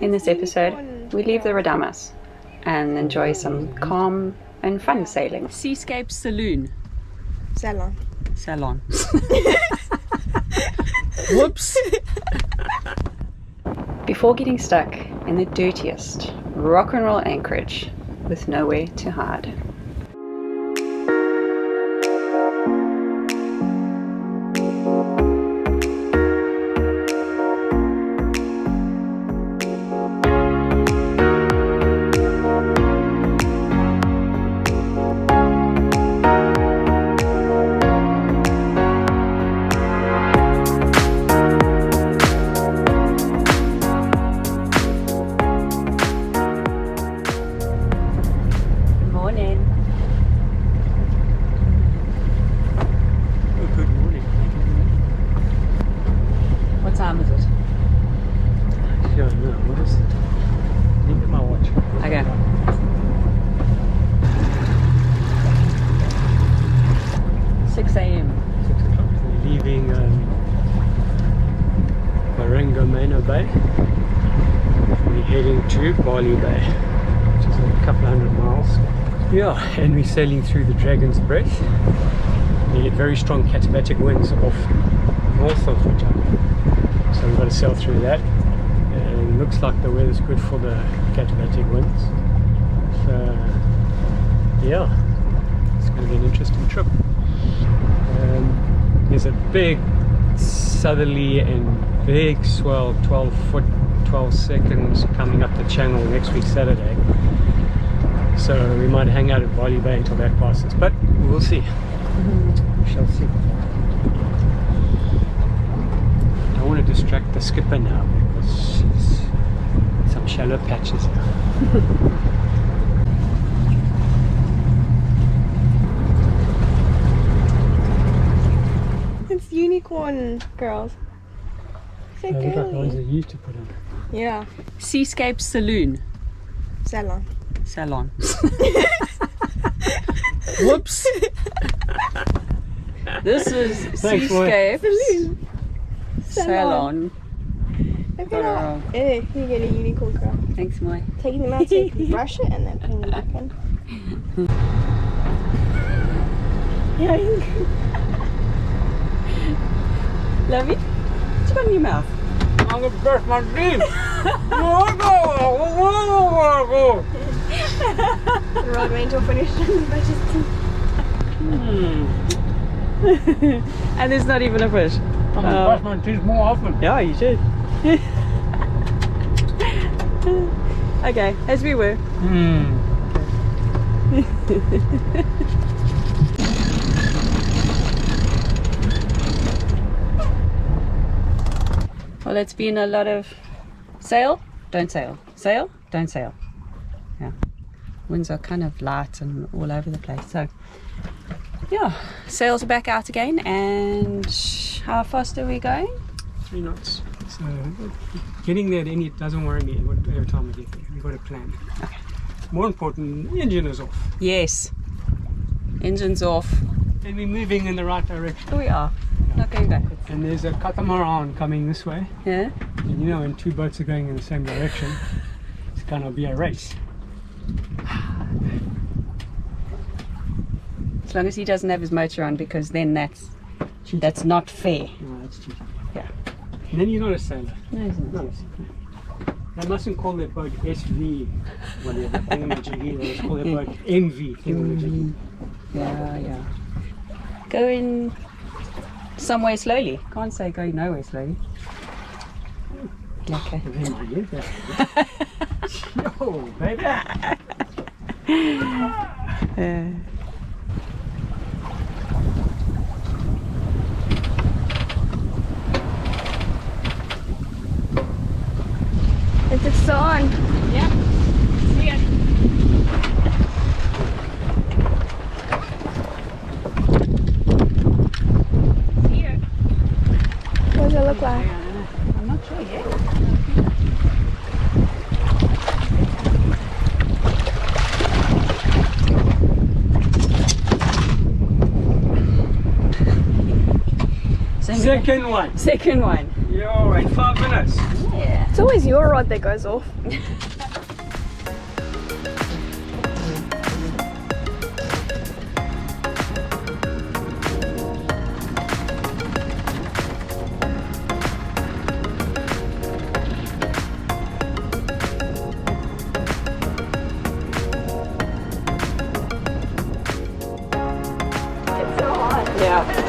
In this episode, we leave the Radamas and enjoy some calm and fun sailing. Seascape Saloon. Salon. Salon. Whoops! Before getting stuck in the dirtiest rock and roll anchorage with nowhere to hide. Meno Bay. We're heading to Bali Bay, which is a couple hundred miles. Yeah, and we're sailing through the Dragon's Breath. We get very strong katabatic winds off north of Mahajanga, so we've got to sail through that. And it looks like the weather's good for the katabatic winds. So yeah, it's going to be an interesting trip. There's a big southerly and big swell, 12 foot 12 seconds, coming up the channel next week Saturday, so we might hang out at Bali Bay until that passes, but we'll see. We shall see. I don't want to distract the skipper now because there's some shallow patches here. It's unicorn girls. So Look like the ones girly. they used to put in. Yeah. Seascape Saloon. Salon. Salon. Whoops! This is Thanks, Seascape Saloon. Salon. Look at that. Hey, you get a unicorn girl. Thanks, Moya. Taking them out so you can brush it and then putting them back in. Yeah. Love you? What you got in your mouth? I'm gonna brush my teeth. The road went till finished and brush his teeth. And there's not even a fish. I'm gonna brush my teeth more often. Yeah, you should. Okay, as we were. Well, it's been a lot of sail, don't sail, sail, don't sail. Yeah, winds are kind of light and all over the place. So, yeah, sails are back out again. And how fast are we going? 3 knots. So getting there, then it doesn't worry me every time we get there. We've got a plan. Okay. More important, the engine is off. Yes, engine's off. And we're moving in the right direction. We are, not going backwards. And there's a catamaran coming this way. Yeah? And you know, when 2 boats are going in the same direction, it's gonna be a race. As long as he doesn't have his motor on, because then that's not fair. No, that's cheating. Yeah. And then you're not a sailor. No, he's not. No. They mustn't call their boat SV, whatever, thingamajiggy. They must call their boat MV, thingamajiggy. Yeah. Going somewhere slowly. Can't say going nowhere slowly. Okay. And then you get that. Yo, baby. It's still on. Yeah. See ya. See ya. What does it look like? I'm not sure yet. Second one. Second one. Yo, in 5 minutes. Yeah. It's always your rod that goes off. It's so hot. Yeah.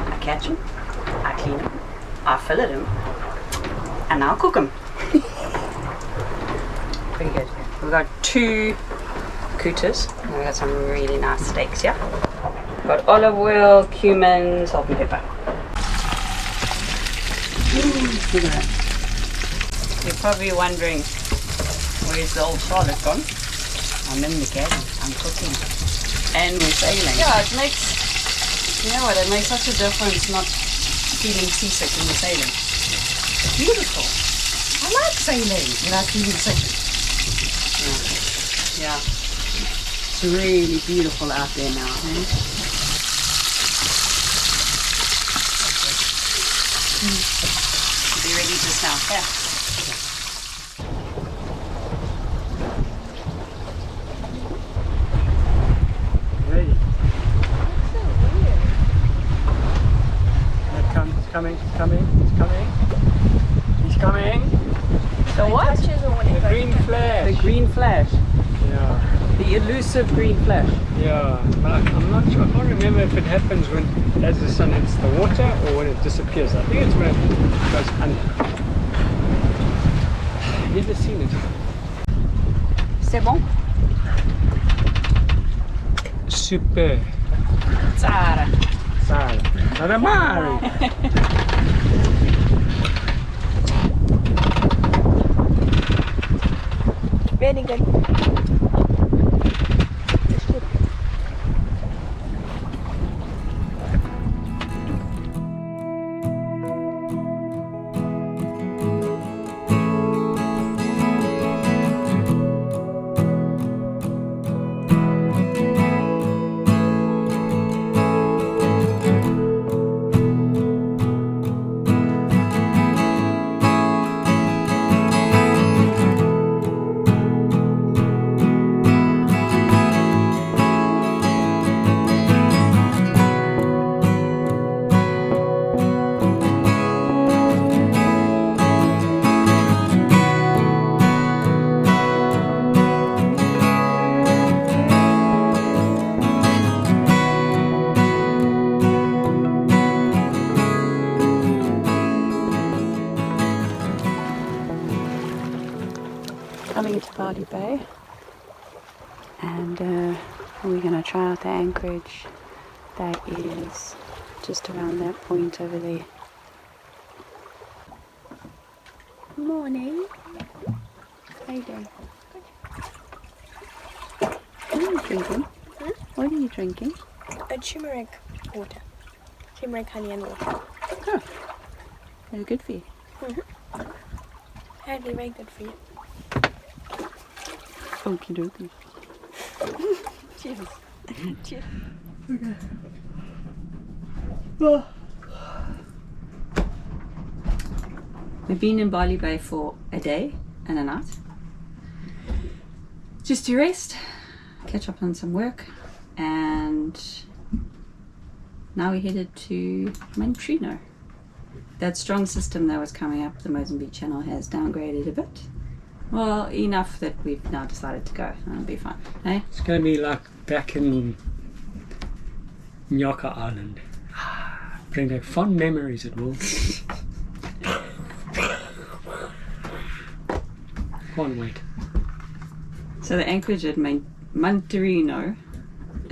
I catch them, I clean them, I fillet them, and I'll cook them. Pretty good. We've got 2 kutas, and we've got some really nice steaks here. We've got olive oil, cumin, salt and pepper. Look at that. You're probably wondering, where's the old Charlotte gone? I'm in the cabin, I'm cooking, and we're sailing. Yeah, it makes, you know what, it makes such a difference not feeling seasick when you're sailing. It's beautiful. I like sailing without feeling sick. Yeah. It's really beautiful out there now. Eh? Be ready to smell. Yeah. Ready. It's coming. He's coming. The what? The green flash. The green flash. Yeah. The elusive green flash. Yeah. But I'm not sure. I can't remember if it happens when, as the sun hits the water, or when it disappears. I think it's when it goes under. Never seen it. C'est bon? Super. Tsara. Sal. Radama. Very good. Coming to Bali Bay, and we're going to try out the anchorage that is just around that point over there. Morning. How you doing? What are you drinking? Hmm? What are you drinking? A turmeric water. Turmeric honey and water. Oh, very good for you. Apparently very good for you. Okie dokie. Cheers. Cheers. Okay. Oh. We've been in Bali Bay for a day and a night. Just to rest, catch up on some work, and now we're headed to Mantrino. That strong system that was coming up the Mozambique Channel has downgraded a bit. Well, enough that we've now decided to go. That'll be fine. Eh? It's going to be like back in Nyoka Island. Bring back fond memories, it will. Can't wait. So the anchorage at Mantrino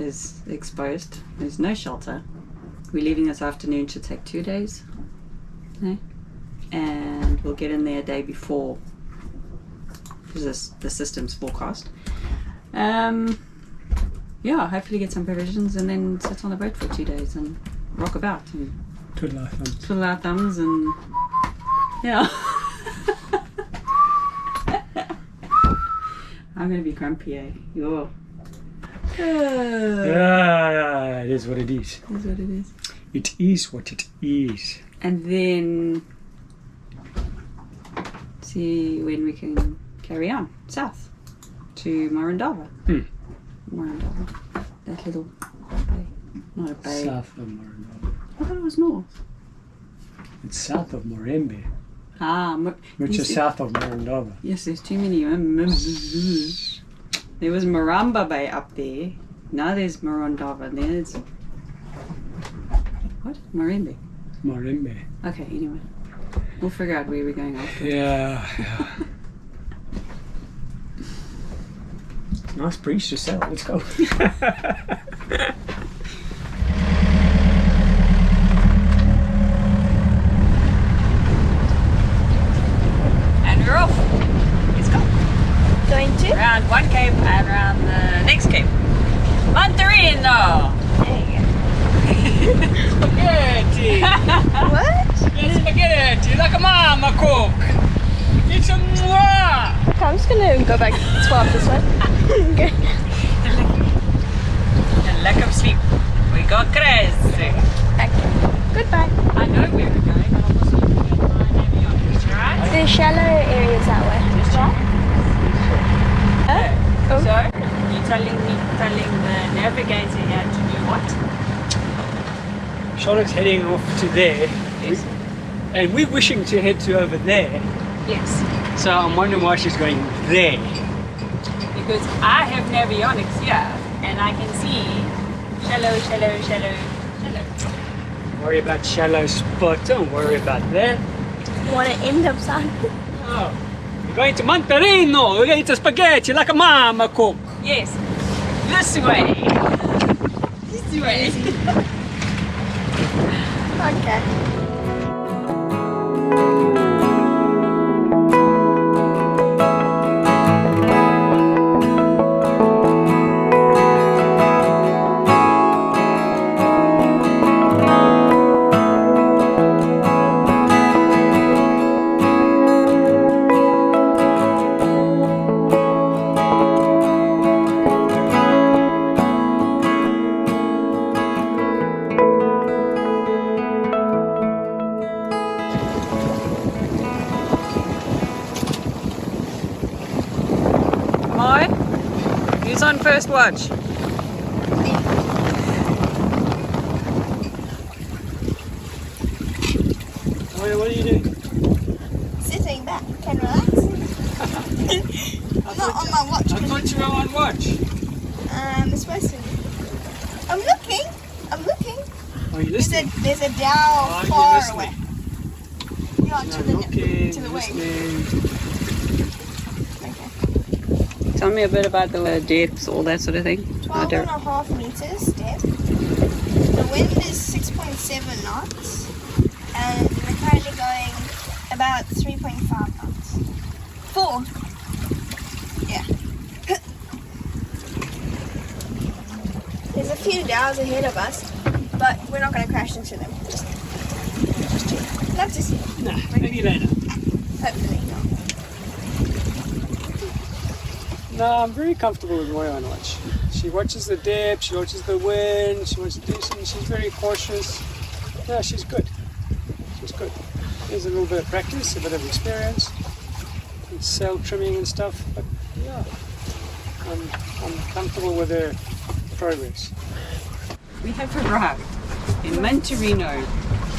is exposed. There's no shelter. We're leaving this afternoon. Should take 2 days. Okay? And we'll get in there a day before, because the system's forecast. yeah, hopefully get some provisions and then sit on the boat for 2 days and rock about and Twiddle our thumbs. twiddle our thumbs and yeah. I'm gonna be grumpy, eh? Yo. Yeah, it is what it is. That's what it is. It is what it is. And then see when we can carry on south to Morondava. Morondava. That little bay. Not a bay. South of Morondava. I thought it was north. It's south of Morembe, Ah, which is south of Morondava. yes, there's too many. There was Maramba Bay up there. Now there's Morondava. There's what? Morembe. Morembe. Okay, anyway. We'll figure out where we're going after. Yeah. Nice breeze to sail. Let's go. And we're off. Let's go. Going to? Around one cape and around the next cape. Mantrino! Spaghetti! What? It's spaghetti like a mama cook! It's a mwah! Okay, I'm just gonna go back to swap this one. Okay. A lack of sleep. We got crazy. Okay. Goodbye. I know where we're going, but I'm also looking at my navigator, right? The shallow areas that way. So, Oh. you're telling the navigator here to do what? Charlotte's heading off to there. Yes. And we're wishing to head to over there. Yes. So I'm wondering why she's going there. Because I have navionics here, and I can see shallow, shallow, shallow, shallow. Worry about shallow spot, don't worry about that. Want to end up son? Oh. We're going to Maintirano, we're going to spaghetti like a mama cook. Yes. This way. This way. Okay. Moya, who's on first watch? Moya, what are you doing? Sitting back and relaxing. I'm not on my watch. I thought you were on watch. It's supposed to be. I'm looking. Are you listening? There's a dhow Are you far listening? away. Yeah, to I'm the looking, to the wing. listening. Okay. Tell me a bit about the depths, all that sort of thing. 12.5 meters depth. The wind is 6.7 knots, and we're currently going about 3.5 knots. 4. Yeah. There's a few dhows ahead of us, but we're not going to crash into them. Just chill. Love to see it. Nah, maybe later. Hopefully not. No, I'm very comfortable with Moya on watch. She watches the depth, she watches the wind, she watches the distance, she's very cautious. Yeah, she's good. She's good. There's a little bit of practice, a bit of experience, and sail trimming and stuff, but yeah, I'm comfortable with her progress. We have arrived in Maintirano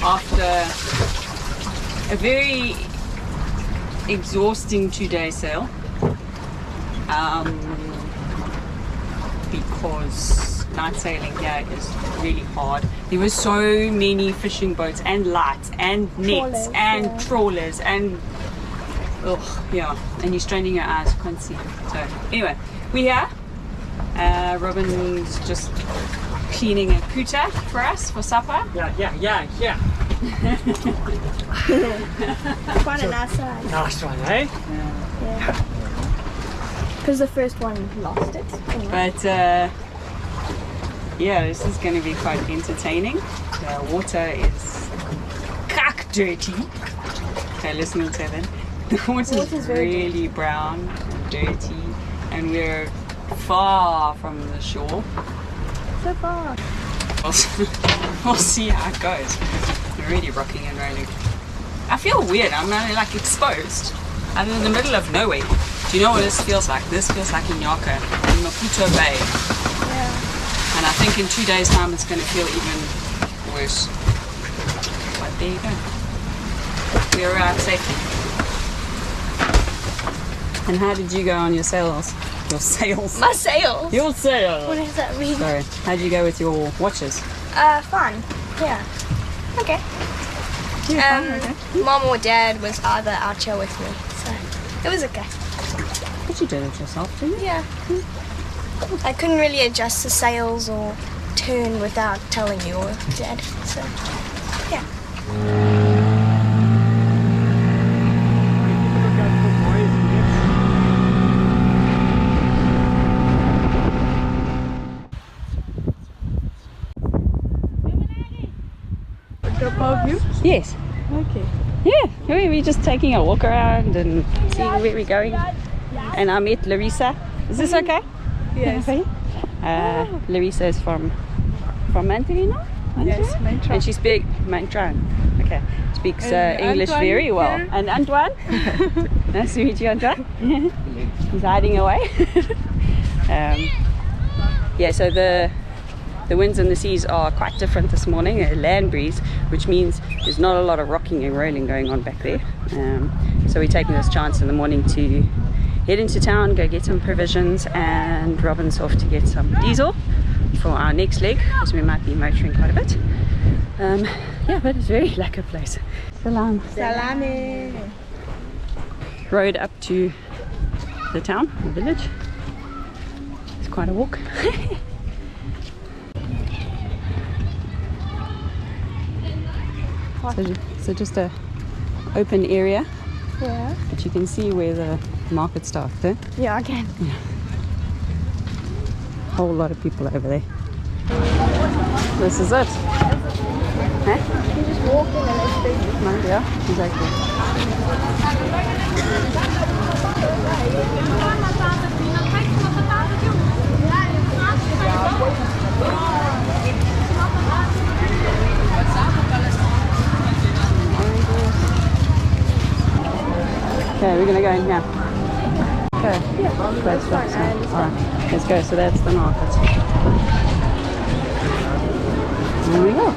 after a very exhausting 2-day sail. Because night sailing here is really hard. There were so many fishing boats and lights and nets Trawlers, and yeah. trawlers and yeah, and you're straining your eyes, you can't see. So anyway, we're here. Robin's just cleaning a kuta for us for supper. Yeah. Quite a nice size. Nice one, eh? Yeah. Because the first one lost it. Anyway. But Yeah, this is going to be quite entertaining. The water is kak dirty. Okay, listen to that. The water is really brown and dirty, and we're far from the shore. So far. We'll see how it goes. We're really rocking and rolling. I feel weird. I'm like exposed. I'm in the middle of nowhere. Do you know what this feels like? This feels like Inyaka in Maputo Bay. Yeah. And I think in 2 days' time it's going to feel even worse. But there you go. We arrived safely. And how did you go on your sails? Your sails? My sails. Your sails. What does that mean? Sorry. How did you go with your watches? Fun. Yeah. Okay. Yeah, fun, okay. Mom or Dad was either out here with me, so it was okay. But you did it yourself, didn't you? Yeah. I couldn't really adjust the sails or turn without telling you or Dad, so yeah. Above you? Yes. Okay. Yeah, we're just taking a walk around and seeing where we're going. And I met Larissa. Is this okay? Yes. Larissa is from Mantrino? Yes, Mantrino. And she speaks Mantrino. Okay. Speaks And English Antoine very well. here. And Antoine? Nice to meet you, Antoine. He's hiding away. Yeah, so the winds and the seas are quite different this morning. A land breeze, which means there's not a lot of rocking and rolling going on back there. So we're taking this chance in the morning to head into town, go get some provisions, and Robin's off to get some diesel for our next leg, because we might be motoring quite a bit. Yeah, but it's a very lekker place. Salam. Salami. Road up to the town, the village. It's quite a walk. So just a open area, Yeah. but you can see where the market starts, eh? Yeah, I can. Whole lot of people over there. This is it. Huh? You just walk in and it's big. No, yeah, exactly. Okay, we're gonna go in here. Okay. That's alright. Let's go. So that's the market. There we go.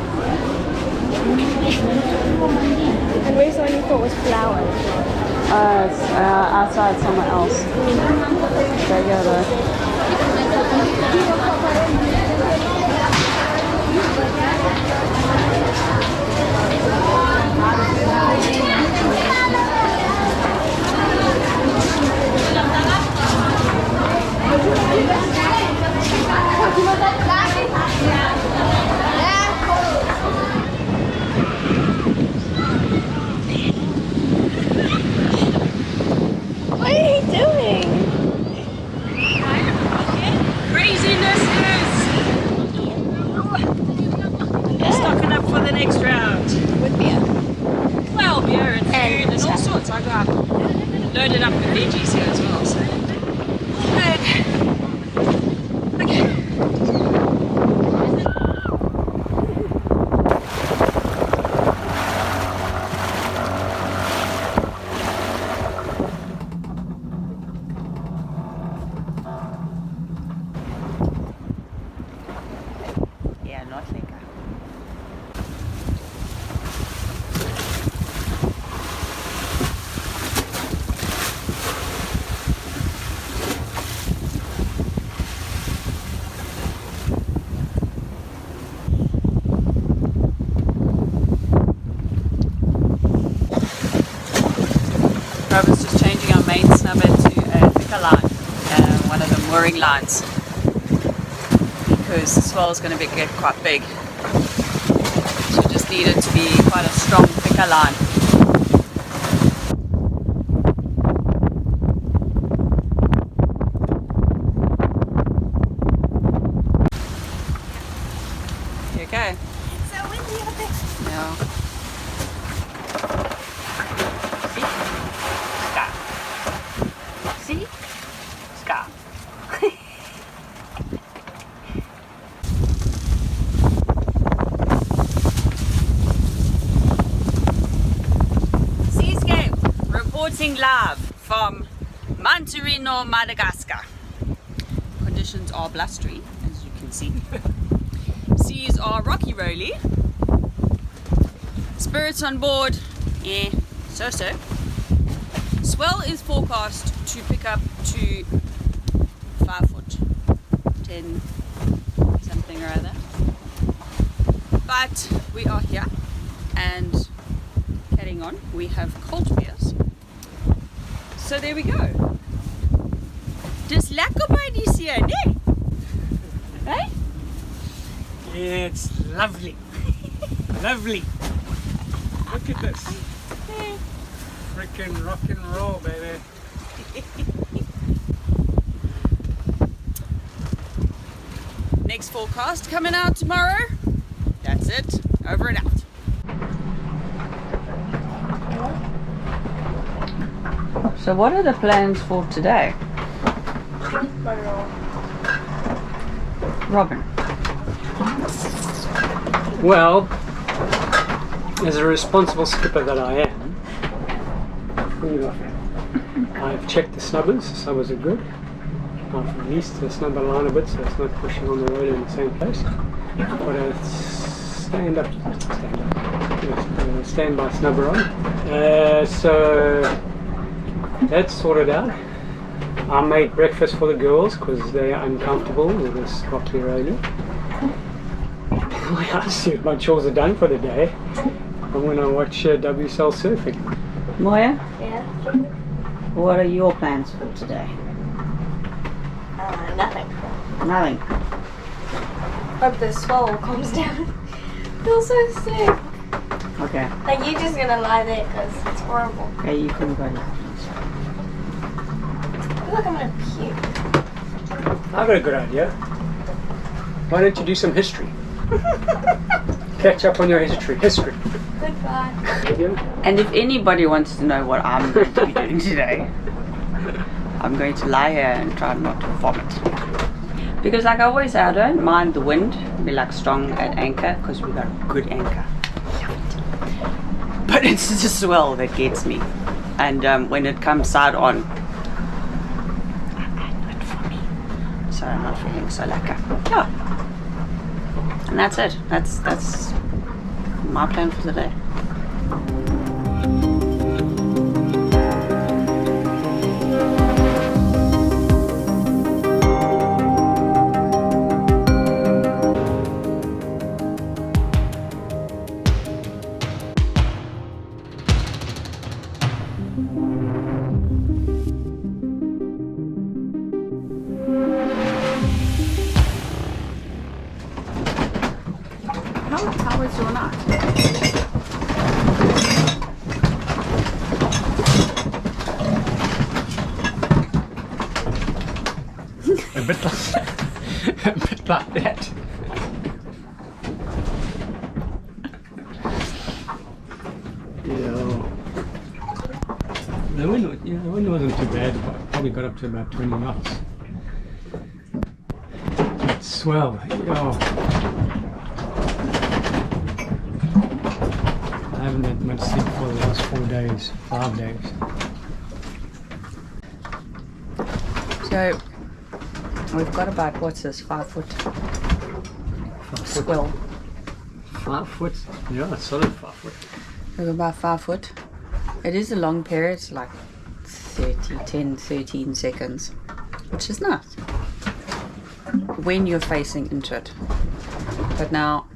And where's the one you thought was flowers? It's outside somewhere else. There you go though. What are you doing? Craziness is stocking up for the next round. With beer. Well, beer and food and all stuff. sorts. I got loaded up with veggies here as well. So good. Okay. Yeah, no think. Robert's just changing our main snubber to a thicker line, one of the mooring lines, because the swell is going to get quite big. So we just need it to be quite a strong, thicker line. Okay. It's so windy out there. Yeah. See? Sky. See? Sky. Seascape reporting live from Mantrino, Madagascar. Conditions are blustery, as you can see. Seas are rocky rolly. Spirits on board, so-so. Swell is forecast to pick up to 5 foot, 10 something or other. But we are here and carrying on. We have cold beers. So there we go. Dis lekker by die see, nee? Hey? Yeah, it's lovely. Lovely. Look at this. Freaking rock and roll, baby. Next forecast coming out tomorrow. That's it. Over and out. So what are the plans for today? Robin. Well, as a responsible skipper that I am, I've checked the snubbers. The snubbers are good. I've released the snubber line a bit so it's not pushing on the road in the same place. Got a standby snubber on. So that's sorted out. I made breakfast for the girls because they are uncomfortable with this rocky rolling. I assume my chores are done for the day. I'm going to watch WSL surfing. Moya, Yeah. what are your plans for today? Nothing. Nothing. Hope the swell calms down. I feel so sick. Okay. Like you're just gonna lie there because it's horrible. Okay, you can go now. I feel like I'm gonna puke. I've got a good idea. Why don't you do some history? Catch up on your history. Goodbye. And if anybody wants to know what I'm going to be doing today, I'm going to lie here and try not to vomit. Because like I always say, I don't mind the wind. We like strong at anchor because we got a good anchor. Love it. But it's the swell that gets me. And when it comes side on, not for me. So I'm not feeling so lekker. Yeah. And that's it. That's my plan for the day. How was your night? A bit like that. Yeah. The wind wasn't too bad. Probably got up to about 20 knots. That swell. I haven't had much sleep for the last 4 days, 5 days. So we've got about, what's this, 5 foot swell. 5 foot? Yeah, it's solid 5 foot. We've got about 5 foot. It is a long period, it's like 10, 13 seconds, which is nice when you're facing into it. But now,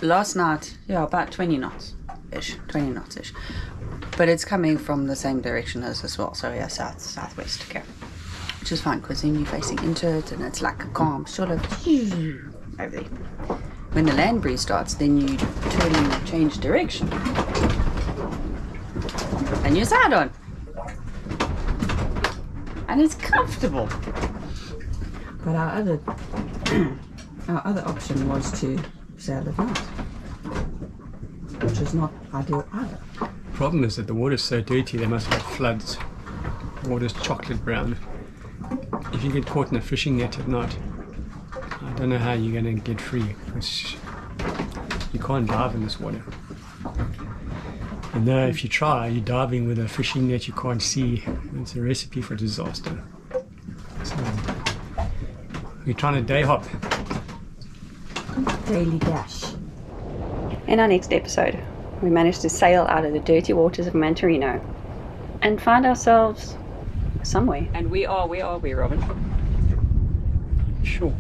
last night, yeah, about 20 knots-ish. But it's coming from the same direction as well, so yeah, southwest, okay. Which is fine, because then you're facing into it, and it's like a calm, sort of, over there. When the land breeze starts, then you turn and change direction. And you're side on. And it's comfortable. But our other Our other option was to sail at night, which is not ideal either. Problem is that the water's so dirty, they must have floods. The water's chocolate brown. If you get caught in a fishing net at night, I don't know how you're going to get free, because you can't dive in this water. And now if you try, you're diving with a fishing net you can't see. It's a recipe for disaster. So we're trying to day hop. Daily dash. In our next episode, we managed to sail out of the dirty waters of Mantrino and find ourselves somewhere. And where are we, Robin? Sure.